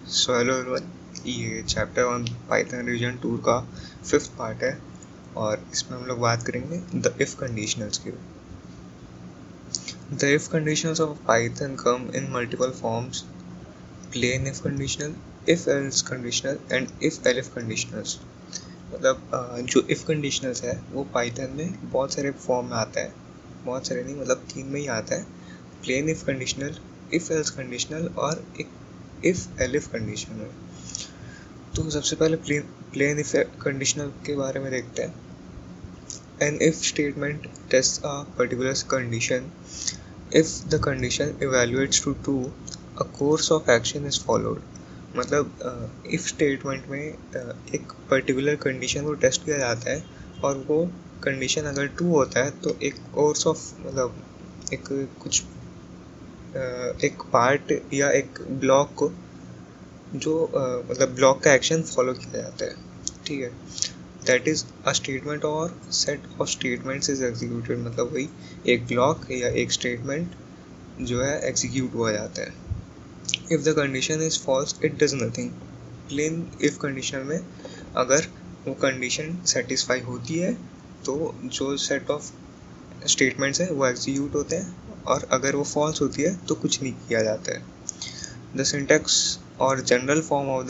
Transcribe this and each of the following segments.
So hello everyone, ये chapter 1 Python reason 2 का 5th part है और इसमें हम लोग बात करेंगे द इफ कंडीशनल्स की। The if conditionals of Python come in multiple forms: plain if conditional, if else conditional and if elif conditionals. मतलब जो इफ कंडीशनल्स है वो पाइथन में बहुत सारे फॉर्म में आता है, बहुत सारे नहीं मतलब 3 में ही आता है: plain if conditional, if else conditional और एक इफ एलिफ कंडीशनल। तो सबसे पहले प्लेन इफ कंडीशनल के बारे में देखते हैं। An if statement test a particular condition. If the condition evaluates to true, a course of action is followed. मतलब इफ स्टेटमेंट में एक पर्टिकुलर कंडीशन को टेस्ट किया जाता है और वो कंडीशन अगर ट्रू होता है तो एक कोर्स ऑफ मतलब एक कुछ एक पार्ट या एक ब्लॉक को जो मतलब ब्लॉक का एक्शन फॉलो किया जाता है। ठीक है, दैट इज अ स्टेटमेंट और set of statements is executed. मतलब वही एक ब्लॉक या एक स्टेटमेंट जो है एग्जीक्यूट हुआ जाता है। If the condition is false it does nothing. Plain if condition में अगर वो कंडीशन सेटिस्फाई होती है तो जो सेट ऑफ स्टेटमेंट्स है वो एग्जीक्यूट होते हैं, और अगर वो फॉल्स होती है तो कुछ नहीं किया जाता है। The syntax or general form of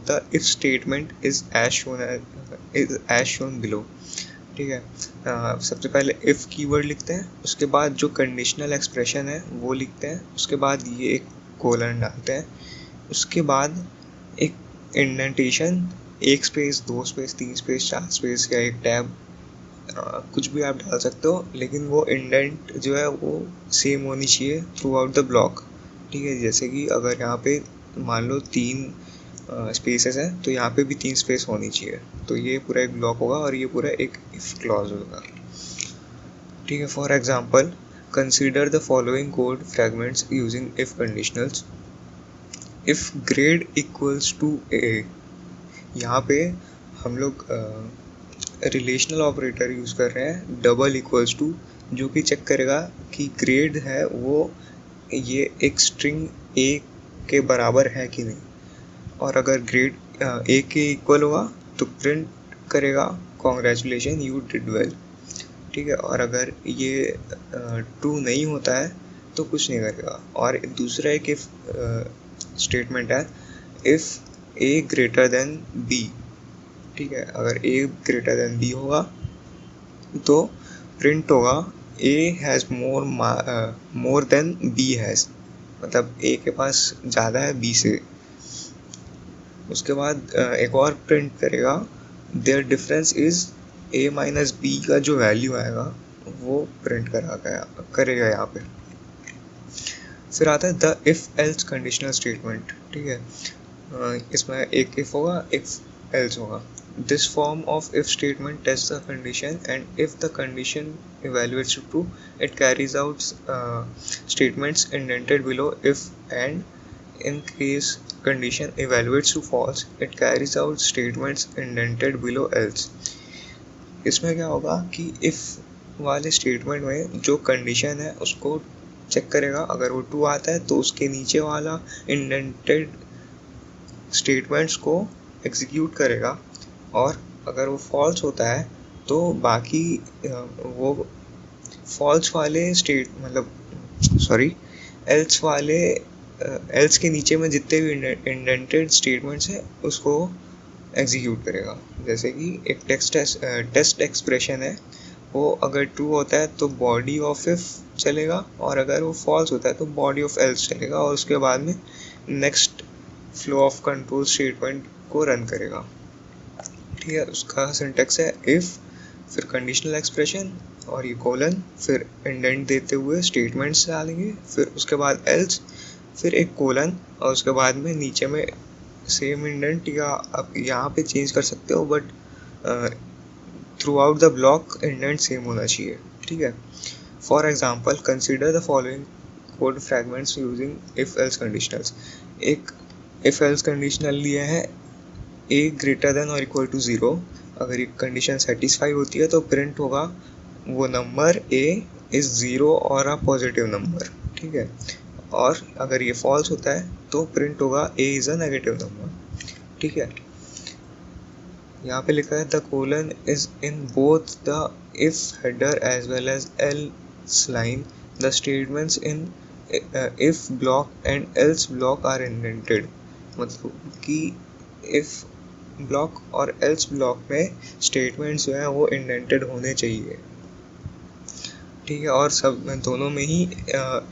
the if statement is as shown below. ठीक है, सबसे पहले if कीवर्ड लिखते हैं, उसके बाद जो कंडीशनल एक्सप्रेशन है वो लिखते हैं, उसके बाद ये एक कोलन डालते हैं, उसके बाद एक इंडेंटेशन, एक स्पेस, 2 स्पेस, 3 स्पेस, 4 स्पेस या एक टैब, कुछ भी आप डाल सकते हो, लेकिन वो इंडेंट जो है वो सेम होनी चाहिए थ्रू आउट द ब्लॉक। ठीक है, जैसे कि अगर यहाँ पे मान लो 3 स्पेसेस हैं तो यहाँ पे भी 3 स्पेस होनी चाहिए, तो ये पूरा एक ब्लॉक होगा और ये पूरा एक इफ क्लॉज होगा। ठीक है, for example consider the following code fragments using if conditionals. If grade equals to A, यहाँ पे हम लोग रिलेशनल ऑपरेटर यूज़ कर रहे हैं डबल इक्वल्स टू, जो कि चेक करेगा कि ग्रेड है वो ये एक स्ट्रिंग ए के बराबर है कि नहीं, और अगर ग्रेड ए के इक्वल होगा तो प्रिंट करेगा कॉन्ग्रेचुलेशन यू डिड वेल। ठीक है, और अगर ये ट्रू नहीं होता है तो कुछ नहीं करेगा। और दूसरा एक इफ स्टेटमेंट है if A greater than B. ठीक है, अगर ए ग्रेटर देन बी होगा तो प्रिंट होगा A has more than B has, मतलब ए के पास ज़्यादा है बी से। उसके बाद एक और प्रिंट करेगा their difference is A minus B का जो वैल्यू आएगा वो प्रिंट करेगा यहाँ पे। फिर आता है the if else conditional statement. ठीक है, इसमें एक इफ़ होगा एक एल्स होगा। This form of if statement tests the condition, and if the condition evaluates to true, it carries out statements indented below if, and in case condition evaluates to false, it carries out statements indented below else. इसमें क्या होगा कि if वाले statement में जो condition है उसको check करेगा, अगर वो ट्रू आता है तो उसके नीचे वाला इंडेंटेड स्टेटमेंट्स को एग्जीक्यूट करेगा, और अगर वो फॉल्स होता है तो बाकी वो फॉल्स वाले एल्स के नीचे में जितने भी इंडेंटेड स्टेटमेंट्स हैं उसको एग्जीक्यूट करेगा। जैसे कि एक टेस्ट एक्सप्रेशन है, वो अगर ट्रू होता है तो बॉडी ऑफ इफ चलेगा, और अगर वो फॉल्स होता है तो बॉडी ऑफ एल्स चलेगा, और उसके बाद में next flow of control statement को रन करेगा। ठीक है, उसका सिंटेक्स है इफ़, फिर कंडीशनल एक्सप्रेशन और ये कोलन, फिर इंडेंट देते हुए स्टेटमेंट्स डालेंगे, फिर उसके बाद एल्स, फिर एक कोलन, और उसके बाद में नीचे में सेम इंडेंट, या आप यहाँ पे चेंज कर सकते हो, but through out the block indent same होना चाहिए। ठीक है, for example consider the following code fragments using if else conditionals. एक इफ एल्स कंडीशनल लिए हैं ए ग्रेटर देन और इक्वल टू 0। अगर ये कंडीशन सेटिस्फाई होती है तो प्रिंट होगा वो नंबर ए इज़ 0 और अ पॉजिटिव नंबर। ठीक है, और अगर ये फॉल्स होता है तो प्रिंट होगा a is a negative number. ठीक है, यहाँ पे लिखा है the colon is in both the if header as well as else line, the statements in if block and else block are indented. मतलब कि इफ ब्लॉक और एल्स ब्लॉक में स्टेटमेंट्स जो है वो इंडेंटेड होने चाहिए। ठीक है, और सब दोनों में ही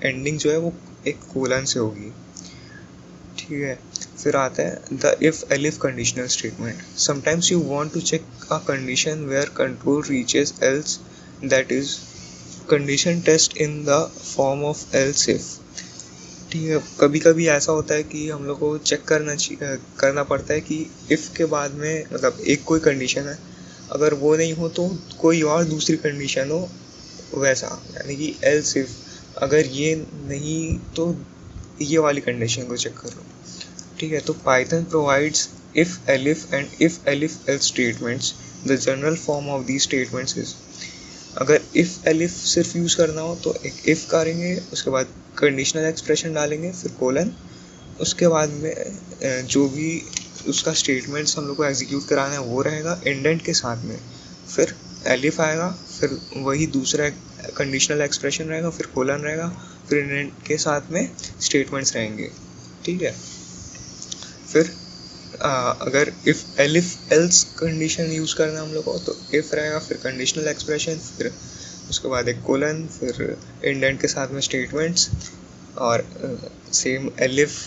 एंडिंग जो है वो एक कोलन से होगी। ठीक है, फिर आता है the if elif conditional statement. Sometimes you want to check a condition where control reaches else, that is condition test in the form of else if. ठीक है, कभी कभी ऐसा होता है कि हम लोग को चेक करना पड़ता है कि इफ़ के बाद में मतलब एक कोई कंडीशन है, अगर वो नहीं हो तो कोई और दूसरी कंडीशन हो वैसा, यानी कि एल्स इफ अगर ये नहीं तो ये वाली कंडीशन को चेक करो। ठीक है, तो Python provides if elif and if elif else statements. The general form of these statements is, अगर इफ एलिफ सिर्फ यूज़ करना हो तो एक इफ करेंगे, उसके बाद कंडीशनल एक्सप्रेशन डालेंगे, फिर कोलन, उसके बाद में जो भी उसका स्टेटमेंट्स हम लोग को एग्जीक्यूट कराना है वो रहेगा इंडेंट के साथ में, फिर एलिफ आएगा, फिर वही दूसरा कंडीशनल एक्सप्रेशन रहेगा, फिर कोलन रहेगा, फिर इंडेंट के साथ में स्टेटमेंट्स रहेंगे। ठीक है, फिर अगर if elif else condition use करना हम लोग को तो इफ रहेगा, फिर कंडीशनल एक्सप्रेशन, फिर उसके बाद एक कोलन, फिर इंडेंट के साथ में स्टेटमेंट्स, और सेम एलिफ,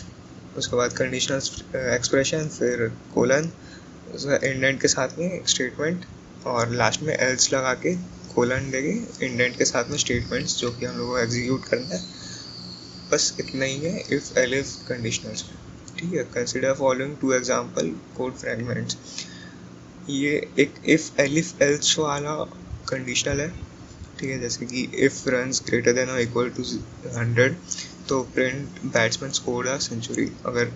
उसके बाद कंडीशनल एक्सप्रेशन, फिर कोलन, इंडेंट के साथ में स्टेटमेंट, और लास्ट में एल्स लगा के कोलन देंगे इंडेंट के साथ में स्टेटमेंट्स जो कि हम लोग को एग्जीक्यूट करना है। बस इतना ही है इफ एलिफ कंडीशनल्स में। ठीक है, consider following two example code fragments. ये एक इफ एलिफ एल्स वाला कंडीशनल है। ठीक है, जैसे कि इफ रन्स ग्रेटर देन और इक्वल टू 100 तो print batsman scored a century. अगर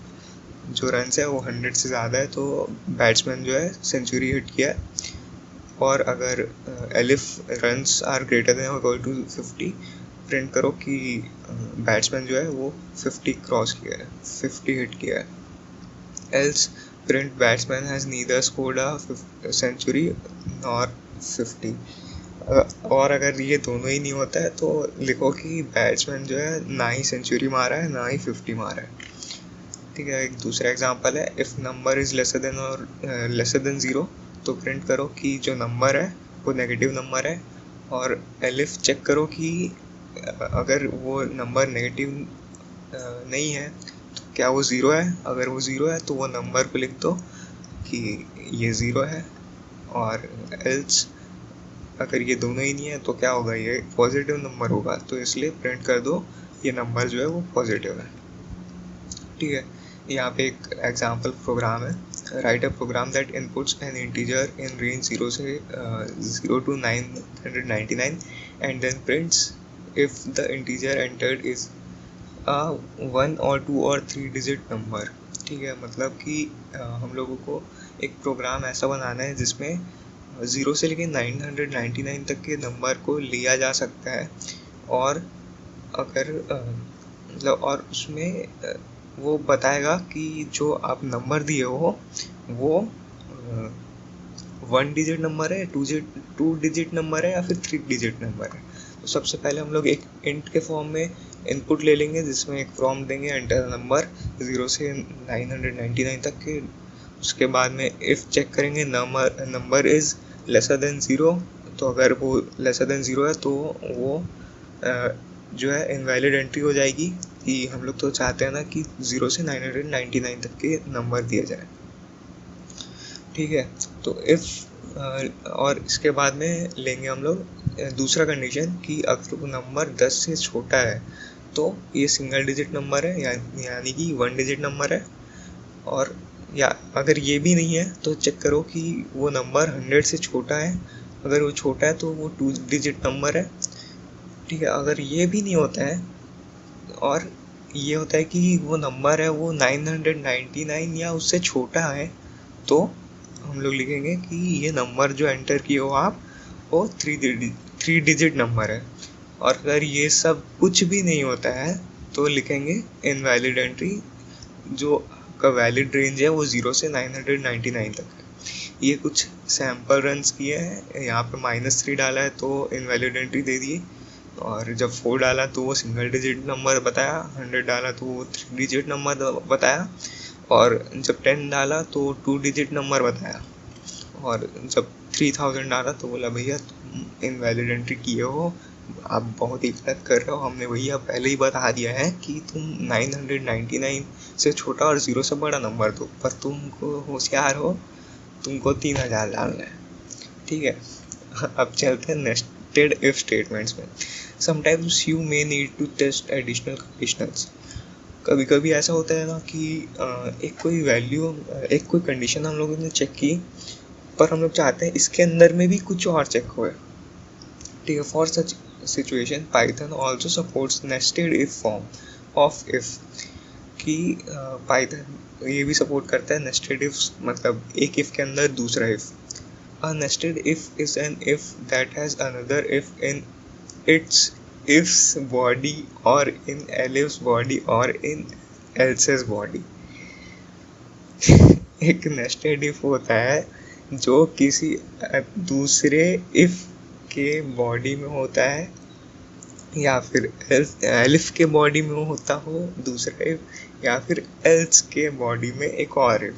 जो रन्स है वो 100 से ज़्यादा है तो बैट्समैन जो है सेंचुरी हिट किया है। और अगर elif runs are greater than और इक्वल टू 50 प्रिंट करो कि बैट्समैन जो है वो 50 क्रॉस किया है, 50 हिट किया है। Else print batsman has neither scored a century nor 50। और अगर ये दोनों ही नहीं होता है तो लिखो कि बैट्समैन जो है ना ही सेंचुरी मारा है ना ही 50 मारा है। ठीक है, एक दूसरा एग्जांपल है if number is lesser than 0 तो प्रिंट करो कि जो नंबर है वो नेगेटिव नंबर है, और एलिफ चेक करो कि अगर वो नंबर नेगेटिव नहीं है तो क्या वो ज़ीरो है। अगर वो ज़ीरो है तो वो नंबर को लिख दो कि ये ज़ीरो है, और एल्स अगर ये दोनों ही नहीं है तो क्या होगा, ये पॉजिटिव नंबर होगा, तो इसलिए प्रिंट कर दो ये नंबर जो है वो पॉजिटिव है। ठीक है, यहाँ पे एक एग्जांपल प्रोग्राम है। Write a program that inputs an integer in range 0 से 0 to 999 and then prints if the integer entered is a 1 और 2 और 3 डिजिट नंबर। ठीक है, मतलब कि हम लोगों को एक प्रोग्राम ऐसा बनाना है जिसमें 0 से लेकर 999 तक के नंबर को लिया जा सकता है, और अगर मतलब और उसमें वो बताएगा कि जो आप नंबर दिए हो वो 1 डिजिट नंबर है, 2 डिजिट नंबर है या फिर 3 डिजिट नंबर है। तो सबसे पहले हम लोग एक इंट के फॉर्म में इनपुट ले लेंगे जिसमें एक प्रॉम्प्ट देंगे एंटर नंबर 0 से 999 तक के। उसके बाद में इफ़ चेक करेंगे नंबर इज़ लेसर देन 0, तो अगर वो लेसर देन 0 है तो वो जो है इनवैलिड एंट्री हो जाएगी कि हम लोग तो चाहते हैं ना कि 0 से 999 तक के नंबर दिए जाए। ठीक है, तो इफ़ और इसके बाद में लेंगे हम लोग दूसरा कंडीशन कि अगर वो नंबर 10 से छोटा है तो ये सिंगल डिजिट नंबर है, यानी कि 1 डिजिट नंबर है। और या अगर ये भी नहीं है तो चेक करो कि वो नंबर 100 से छोटा है। अगर वो छोटा है तो वो 2 डिजिट नंबर है। ठीक है, अगर ये भी नहीं होता है और ये होता है कि वो नंबर है वो 999 या उससे छोटा है, तो हम लोग लिखेंगे कि ये नंबर जो एंटर किए हो आप वो 3 डिजिट नंबर है। और अगर ये सब कुछ भी नहीं होता है तो लिखेंगे इनवैलिड एंट्री, जो का वैलिड रेंज है वो 0 से 999 तक है। ये कुछ सैम्पल रन्स किए हैं, यहाँ पे -3 डाला है तो इनवैलिड एंट्री दे दिए, और जब 4 डाला तो वो सिंगल डिजिट नंबर बताया, 100 डाला तो वो 3 डिजिट नंबर बताया, और जब 10 डाला तो 2 डिजिट नंबर बताया, और जब 3000 डाला तो बोला भैया तुम इनवैलिड एंट्री किए हो, आप बहुत ही गलत कर रहे हो, हमने भैया पहले ही बता दिया है कि तुम 999 से छोटा और 0 से बड़ा नंबर दो, पर तुमको होशियार हो, तुमको 3000 डालना है। ठीक है, अब चलते हैं नेस्टेड इफ स्टेटमेंट्स में। Sometimes you may need to test additional conditionals. कभी कभी ऐसा होता है ना कि एक कोई वैल्यू, एक कोई कंडीशन हम लोगों ने चेक की, पर हम लोग चाहते हैं इसके अंदर में भी कुछ और चेक हो। ठीक है, for such situation Python also supports nested if form of if, कि पाइथन ये भी सपोर्ट करता है नेस्टेड इफ, मतलब एक इफ के अंदर दूसरा if. A nested if is an if that has another if in its ifs body और इन एलिफ्स बॉडी और इन एल्सेस बॉडी। एक नेस्टेड इफ होता है जो किसी दूसरे इफ के बॉडी में होता है, या फिर एलिफ के बॉडी में होता हो दूसरा इफ, या फिर एल्स के बॉडी में एक और इफ।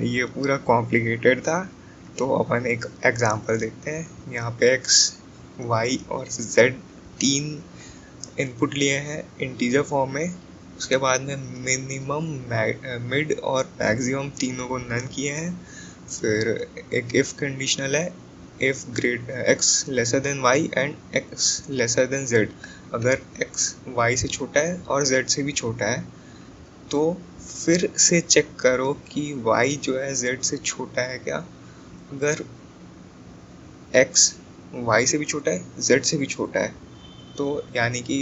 ये पूरा कॉम्प्लिकेटेड था, तो अपन एक एग्जांपल देखते हैं। यहाँ पे एक्स, वाई और जेड 3 इनपुट लिए हैं इंटीजर फॉर्म में, उसके बाद में मिनिमम, मिड और मैक्सिमम तीनों को नन किए हैं। फिर एक इफ कंडीशनल है, if great X lesser than Y and X lesser than Z. अगर एक्स वाई से छोटा है और जेड से भी छोटा है तो फिर से चेक करो कि वाई जो है जेड से छोटा है क्या। अगर एक्स वाई से भी छोटा है, जेड से भी छोटा है, तो यानी कि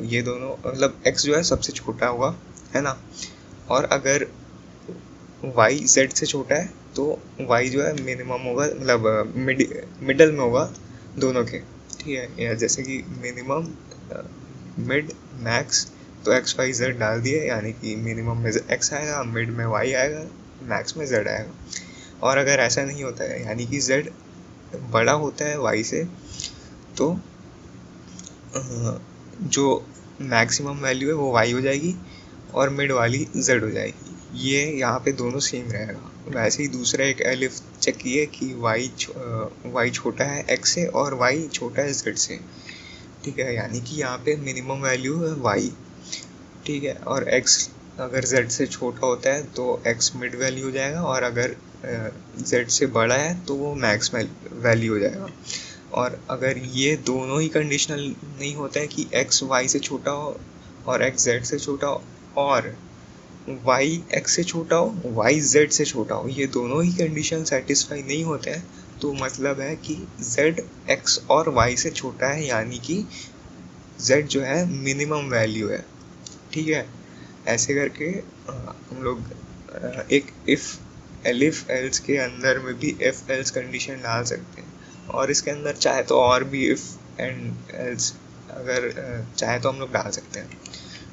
ये दोनों, मतलब x जो है सबसे छोटा होगा, है ना। और अगर y z से छोटा है तो y जो है मिनिमम होगा, मतलब मिडल में होगा दोनों के। ठीक है, या जैसे कि मिनिमम, मिड, मैक्स, तो x y z डाल दिए, यानी कि मिनिमम में x आएगा, मिड में y आएगा, मैक्स में z आएगा। और अगर ऐसा नहीं होता है, यानी कि z बड़ा होता है y से, तो जो मैक्सिमम वैल्यू है वो y हो जाएगी और मिड वाली z हो जाएगी। ये यहाँ पे दोनों सेम रहेगा। वैसे ही दूसरा एक एलिफ चेक किए कि y छोटा है x से और y छोटा है z से। ठीक है, यानी कि यहाँ पे मिनिमम वैल्यू है y। ठीक है, और x अगर z से छोटा होता है तो x मिड वैल्यू हो जाएगा, और अगर z से बड़ा है तो वो मैक्स वैल्यू हो जाएगा। और अगर ये दोनों ही कंडीशनल नहीं होता है कि x y से छोटा हो और x z से छोटा हो, और y x से छोटा हो y z से छोटा हो, ये दोनों ही कंडीशन सेटिस्फाई नहीं होते हैं, तो मतलब है कि z x और y से छोटा है, यानी कि z जो है मिनिमम वैल्यू है। ठीक है, ऐसे करके हम लोग एक इफ एलिफ एल्स के अंदर में भी इफ एल्स कंडीशन डाल सकते हैं, और इसके अंदर चाहे तो और भी इफ एंड एल्स अगर चाहे तो हम लोग डाल सकते हैं।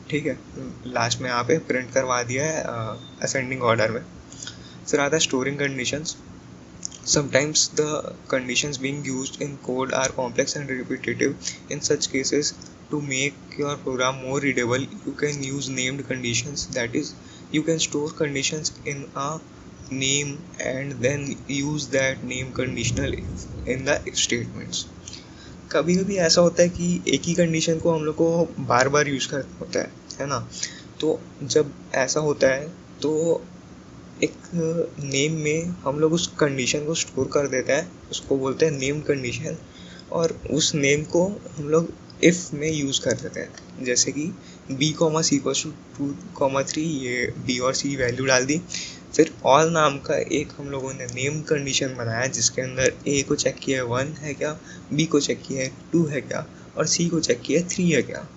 ठीक है, लास्ट में यहाँ पे प्रिंट करवा दिया है असेंडिंग ऑर्डर में। फिर आता है storing conditions. Sometimes the conditions being used in code are complex and repetitive. In such cases, to make your program more readable, you can use named conditions. That is, you can store conditions in a name and then use that name conditional in the if statements. कभी कभी ऐसा होता है कि एक ही condition को हम लोग को बार बार यूज़ करना होता है ना। तो जब ऐसा होता है तो एक नेम में हम लोग उस कंडीशन को स्टोर कर देते हैं, उसको बोलते हैं नेम कंडीशन, और उस नेम को हम लोग इफ़ में यूज़ कर देते हैं। जैसे कि b, c = 2, 3, ये b और c वैल्यू डाल दी। फिर ऑल नाम का एक हम लोगों ने नेम कंडीशन बनाया जिसके अंदर a को चेक किया 1 है क्या, b को चेक किया 2 है क्या, और c को चेक किया 3 है क्या।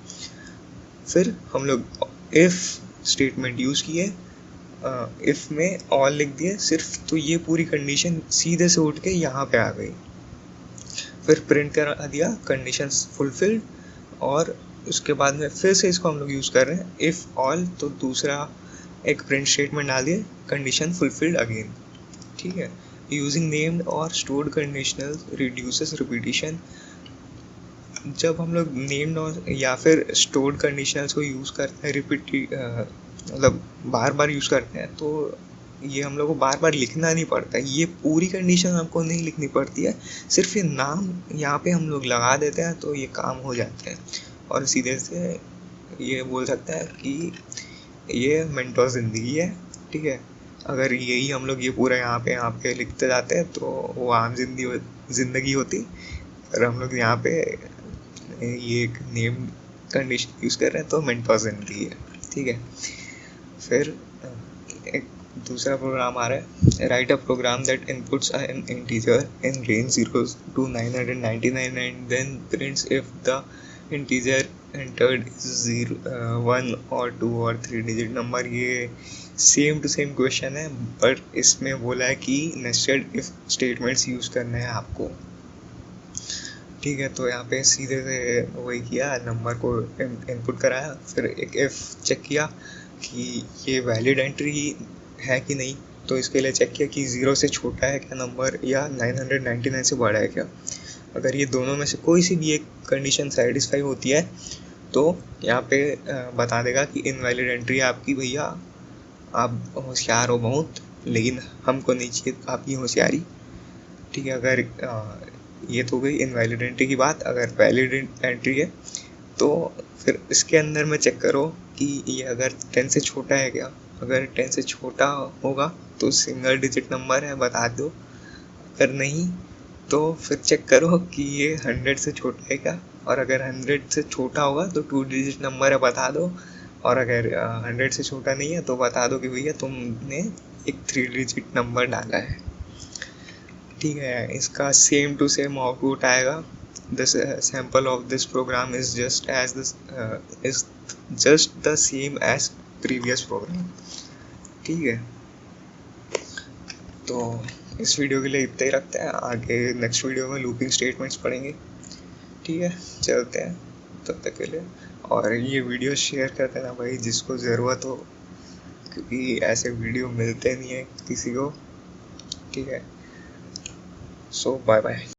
फिर हम लोग इफ़ स्टेटमेंट यूज़ किए, इफ़ में ऑल लिख दिए सिर्फ, तो ये पूरी कंडीशन सीधे से उठ के यहाँ पे आ गई। फिर प्रिंट करा दिया कंडीशंस फुलफिल्ड, और उसके बाद में फिर से इसको हम लोग यूज़ कर रहे हैं इफ़ ऑल, तो दूसरा एक प्रिंट स्टेटमेंट डाल दिए कंडीशन फुलफिल्ड अगेन। ठीक है, यूजिंग नेम्ड और स्टोर्ड कंडीशनल रिड्यूसेस रिपीटिशन। जब हम लोग नेम्ड और या फिर स्टोर्ड कंडीशनल्स को यूज़ करते हैं मतलब बार बार यूज़ करते हैं, तो ये हम लोग को बार बार लिखना नहीं पड़ता है, ये पूरी कंडीशन हमको नहीं लिखनी पड़ती है, सिर्फ ये नाम यहाँ पे हम लोग लगा देते हैं तो ये काम हो जाता है। और सीधे से ये बोल सकता है कि ये मेंटोर ज़िंदगी है। ठीक है, अगर यही हम लोग ये पूरा यहाँ पे लिखते जाते हैं तो वो आम ज़िंदगी होती, और हम लोग यहाँ पे ये एक नेम कंडीशन यूज़ कर रहे हैं तो मेंटोर ज़िंदगी है। ठीक है, फिर एक दूसरा प्रोग्राम आ रहा है, write a program that inputs an integer in range 0 to 999 and then prints if the integer entered is 1 और 2 और 3 डिजिट नंबर। ये सेम टू सेम क्वेश्चन है, बट इसमें बोला है कि नेस्टेड इफ स्टेटमेंट्स यूज़ करने हैं आपको। ठीक है, तो यहाँ पे सीधे से वही किया, नंबर को इनपुट कराया, फिर एक इफ़ चेक किया कि ये वैलिड एंट्री है कि नहीं, तो इसके लिए चेक किया कि 0 से छोटा है क्या नंबर या 999 से बड़ा है क्या। अगर ये दोनों में से कोई सी भी एक कंडीशन सेटिस्फाई होती है तो यहाँ पे बता देगा कि इनवैलिड एंट्री है आपकी, भैया आप होशियार हो बहुत, लेकिन हमको नहीं चाहिए आपकी होशियारी। ठीक है, अगर ये तो गई इनवैलिड एंट्री की बात। अगर वैलिड एंट्री है तो फिर इसके अंदर में चेक करो कि ये अगर 10 से छोटा है क्या। अगर 10 से छोटा होगा तो सिंगल डिजिट नंबर है, बता दो। अगर नहीं तो फिर चेक करो कि ये 100 से छोटा है क्या, और अगर 100 से छोटा होगा तो 2 डिजिट नंबर है, बता दो। और अगर 100 से छोटा नहीं है तो बता दो कि भैया तुमने एक 3 डिजिट नंबर डाला है। ठीक है, इसका सेम टू सेम आउटपुट आएगा। The sample of this program is just the same as previous program। ठीक है, तो इस वीडियो के लिए इतना ही रखते हैं, आगे नेक्स्ट वीडियो में लूपिंग स्टेटमेंट्स पढ़ेंगे। ठीक है, चलते हैं तब तक के लिए, और ये वीडियो शेयर कर देना भाई जिसको ज़रूरत हो, क्योंकि ऐसे वीडियो मिलते नहीं है किसी को। ठीक है, सो बाय बाय।